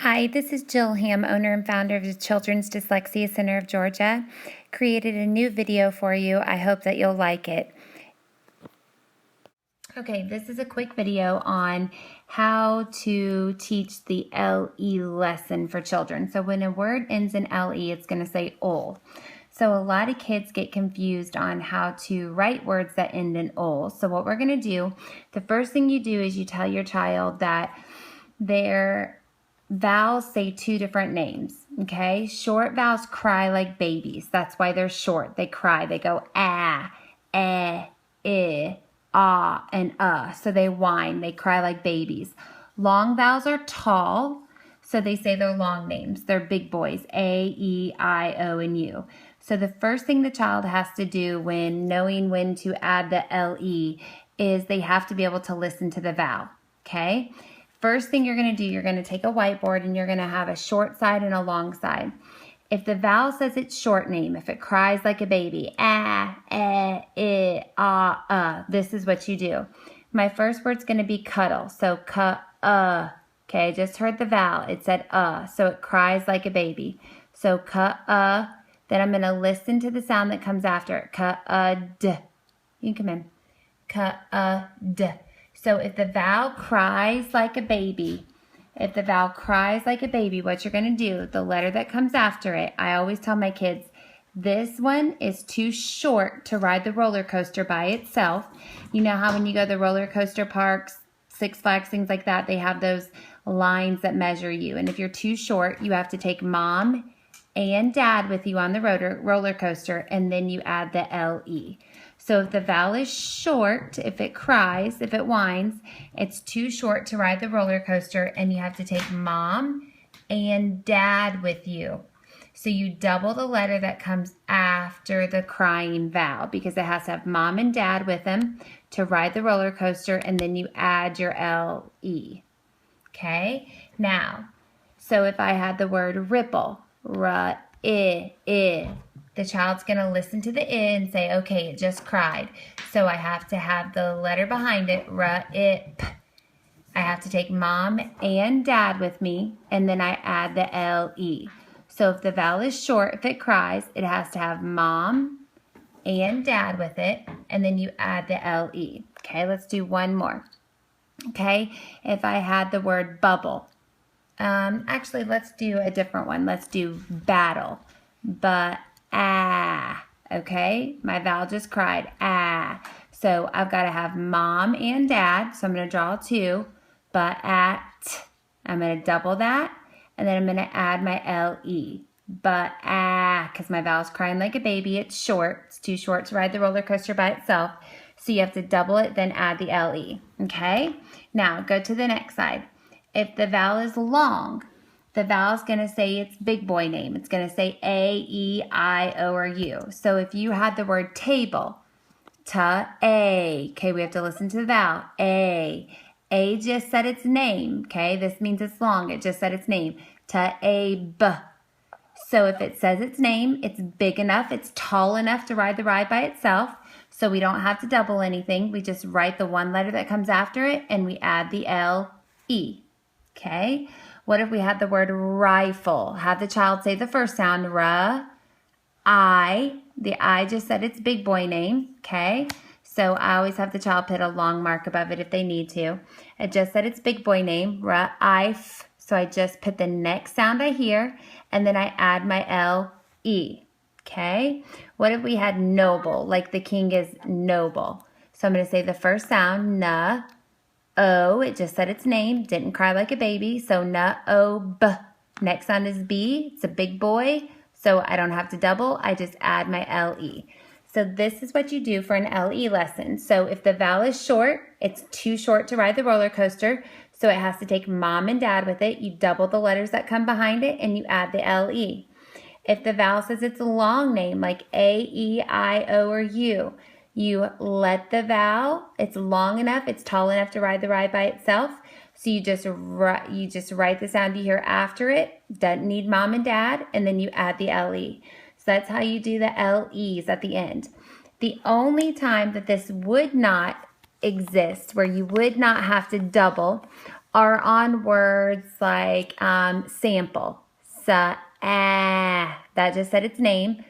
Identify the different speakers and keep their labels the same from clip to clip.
Speaker 1: Hi, this is Jill Ham, owner and founder of the Children's Dyslexia Center of Georgia. Created a new video for you. I hope that you'll like it. Okay, this is a quick video on how to teach the LE lesson for children. So when a word ends in LE, it's going to say ol. So a lot of kids get confused on how to write words that end in ol. So what we're going to do, the first thing you do is you tell your child that their vowels say two different names, okay? Short vowels cry like babies. That's why they're short. They cry. They go ah, eh, ah, and so they whine. They cry like babies. Long vowels are tall, so they say they're long names. They're big boys, A, E, I, O, and U. So the first thing the child has to do when knowing when to add the LE is they have to be able to listen to the vowel, okay? First thing you're going to do, you're going to take a whiteboard and you're going to have a short side and a long side. If the vowel says its short name, if it cries like a baby, ah, eh, ah, this is what you do. My first word's going to be cuddle. So okay, just heard the vowel. It said so it cries like a baby. So then I'm going to listen to the sound that comes after it. D. You can come in. D. So if the vowel cries like a baby, what you're going to do, the letter that comes after it, I always tell my kids, this one is too short to ride the roller coaster by itself. You know how when you go to the roller coaster parks, Six Flags, things like that, they have those lines that measure you. And if you're too short, you have to take mom and dad with you on the roller coaster, and then you add the LE. So if the vowel is short, if it cries, if it whines, it's too short to ride the roller coaster, and you have to take mom and dad with you. So you double the letter that comes after the crying vowel because it has to have mom and dad with them to ride the roller coaster, and then you add your LE. Okay? Now, so if I had the word ripple, the child's going to listen to the I and say, okay, it just cried. So I have to have the letter behind it, p. I have to take mom and dad with me, and then I add the LE. So if the vowel is short, if it cries, it has to have mom and dad with it, and then you add the LE. Okay, let's do one more. Okay, if I had the word bubble. Actually, let's do a different one. Let's do battle. Okay? My vowel just cried, So I've got to have mom and dad, so I'm going to draw two, I'm going to double that, and then I'm going to add my LE. Because my vowel's crying like a baby, it's short. It's too short to ride the roller coaster by itself, so you have to double it, then add the LE. Okay? Now, go to the next side. If the vowel is long, the vowel's going to say its big boy name. It's going to say A, E, I, O, or U. So if you had the word table, A. Okay, we have to listen to the vowel. A. A just said its name. Okay, this means it's long. It just said its name. B. So if it says its name, it's big enough, it's tall enough to ride the ride by itself. So we don't have to double anything. We just write the one letter that comes after it, and we add the LE. Okay, what if we had the word rifle? Have the child say the first sound, I. The I just said its big boy name, okay? So I always have the child put a long mark above it if they need to. It just said its big boy name, I-F. So I just put the next sound I hear, and then I add my LE, okay? What if we had noble, like the king is noble? So I'm going to say the first sound, O, it just said its name, didn't cry like a baby, so B. Next sound is B, it's a big boy, so I don't have to double, I just add my LE. So this is what you do for an LE lesson. So if the vowel is short, it's too short to ride the roller coaster, so it has to take mom and dad with it. You double the letters that come behind it, and you add the LE. If the vowel says it's a long name, like A, E, I, O, or U, you let the vowel, it's long enough, it's tall enough to ride the ride by itself. So you just write the sound you hear after it, doesn't need mom and dad, and then you add the LE. So that's how you do the LEs at the end. The only time that this would not exist, where you would not have to double, are on words like sample. That just said its name.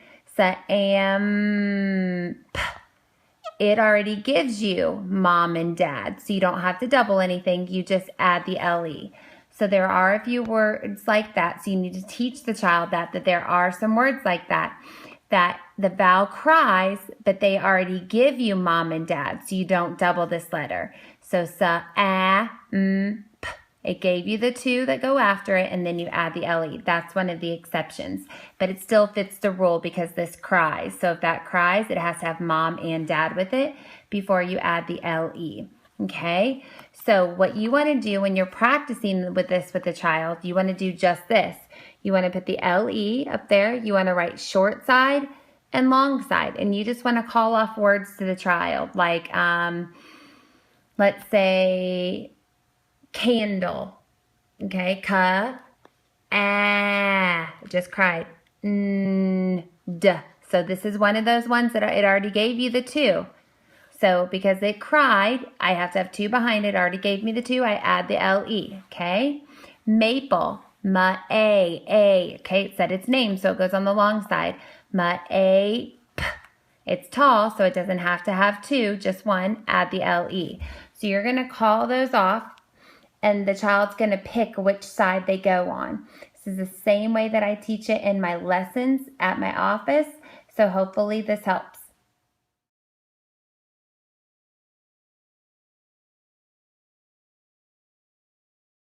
Speaker 1: It already gives you mom and dad, so you don't have to double anything. You just add the LE. So there are a few words like that. So you need to teach the child that there are some words like that the vowel cries, but they already give you mom and dad, so you don't double this letter. So it gave you the two that go after it, and then you add the LE. That's one of the exceptions, but it still fits the rule because this cries. So if that cries, it has to have mom and dad with it before you add the LE. Okay, so what you want to do when you're practicing with this with the child, you want to do just this. You want to put the LE up there. You want to write short side and long side, and you just want to call off words to the child, like let's say candle. Okay, just cried. So this is one of those ones that it already gave you the two. So because it cried, I have to have two behind it. Already gave me the two. I add the LE. Okay. Maple. Okay, it said its name, so it goes on the long side. It's tall, so it doesn't have to have two, just one. Add the LE. So you're going to call those off, and the child's going to pick which side they go on. This is the same way that I teach it in my lessons at my office, so hopefully this helps.